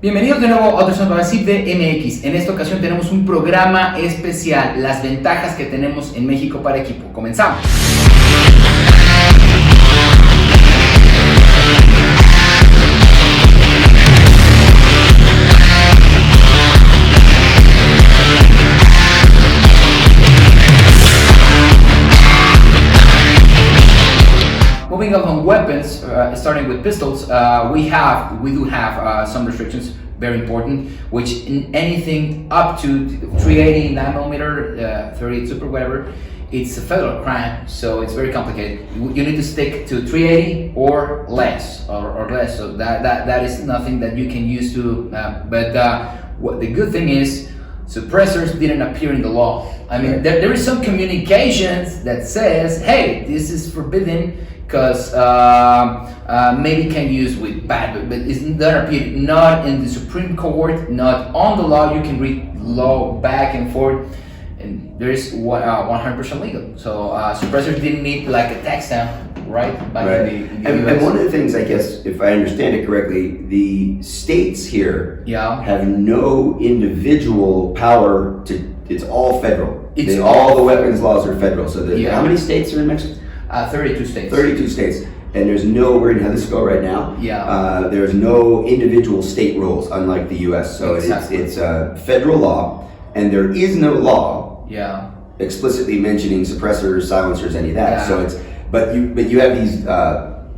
Bienvenidos de nuevo a otro episodio de Sipde MX. En esta ocasión tenemos un programa especial, las ventajas que tenemos en México para Equipo. Comenzamos. Moving on weapons, starting with pistols, we do have some restrictions, very important, which in anything up to 380, 9mm, 38 Super, whatever, it's a federal crime, so it's very complicated. You need to stick to 380 or less, so that is nothing that you can use to, what the good thing is, suppressors didn't appear in the law. I mean, there is some communications that says, hey, this is forbidden, because maybe can use with bad, but it's not in the Supreme Court, not on the law. You can read law back and forth, and there is 100% legal. So suppressors didn't need like a tax stamp, right? And one of the things, I guess, if I understand it correctly, the states here have no individual power to. It's all federal. All the weapons laws are federal. So how many states are in Mexico? 32 states. 32 states. And there's no, we're going to have this go right now. There's no individual state rules, unlike the US. So exactly. it's federal law, and there is no law explicitly mentioning suppressors, silencers, any of that. So but you have these,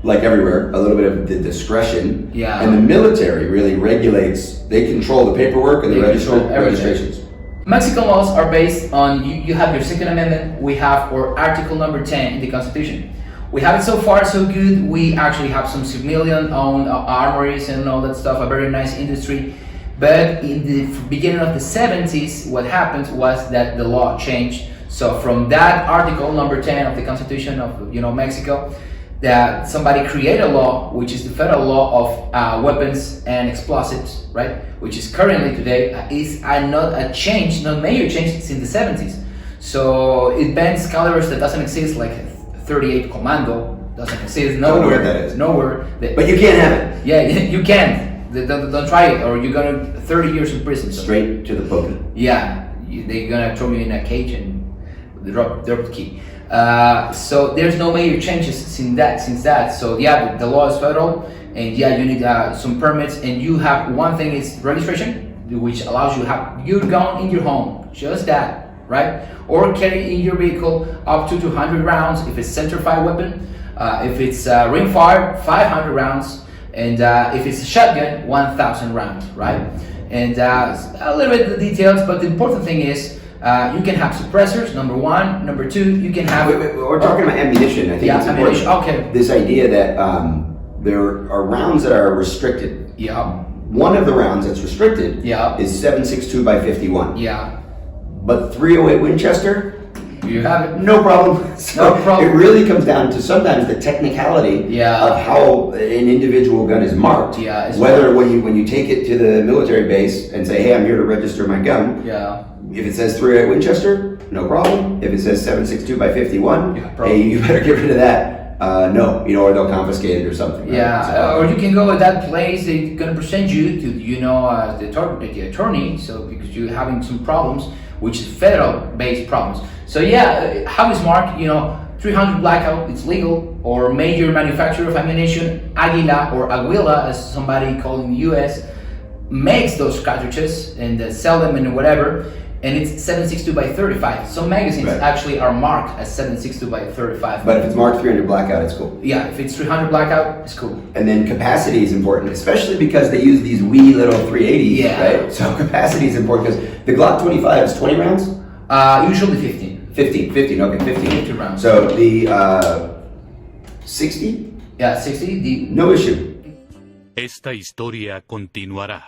like everywhere, a little bit of the discretion. And the military really regulates, they control the paperwork and the registrations. Mexican laws are based on, you have your Second Amendment, we have our article number 10 in the Constitution. We have it so far so good. We actually have some civilian-owned armories and all that stuff, a very nice industry. But in the beginning of the 70s, what happened was that the law changed. So from that article number 10 of the Constitution of Mexico, that somebody created a law, which is the federal law of weapons and explosives, right? Which is currently today is not a change, not major change since the 70s. So it bans calibers that doesn't exist, like 38 Commando doesn't exist nowhere. I don't know what that is. Nowhere. But you can't have it. Yeah, you can. Don't try it, or you're gonna 30 years in prison. So. Straight to the poker. Yeah, they're gonna throw you in a cage and drop the key. So there's no major changes since that. So the law is federal, and you need some permits, and you have one thing is registration, which allows you to have your gun in your home, just that, right? Or carry in your vehicle up to 200 rounds if it's center-fire weapon, if it's rim-fire, 500 rounds, and if it's a shotgun, 1,000 rounds, right? And a little bit of the details, but the important thing is you can have suppressors, number one. Number two, you can have... We're talking about ammunition. I think it's important. Ammunition, okay. This idea that there are rounds that are restricted. One of the rounds that's restricted is 7.62 by 51. But 308 Winchester, you have it. No problem. So no problem. It really comes down to sometimes the technicality of how an individual gun is marked. Whether when you take it to the military base and say, hey, I'm here to register my gun. If it says 308 Winchester, no problem. If it says 7.62 by 51, hey, you better get rid of that. No, or they'll confiscate it or something. Right? Or you can go at that place. They're gonna present you to the attorney. So because you're having some problems, which is federal-based problems. So how is marked? 300 blackout, it's legal, or major manufacturer of ammunition, Aguila or Aguila, as somebody called in the U.S., makes those cartridges and sell them and whatever. And it's 7.62 by 35. Some magazines actually are marked as 7.62 by 35. But if it's marked 300 blackout, it's cool. Yeah, if it's 300 blackout, it's cool. And then capacity is important, especially because they use these wee little 380s, right? So capacity is important because the Glock 25 is 20 rounds? Usually 15. 15 rounds. So the 60? Yeah, 60. No issue. Esta historia continuará.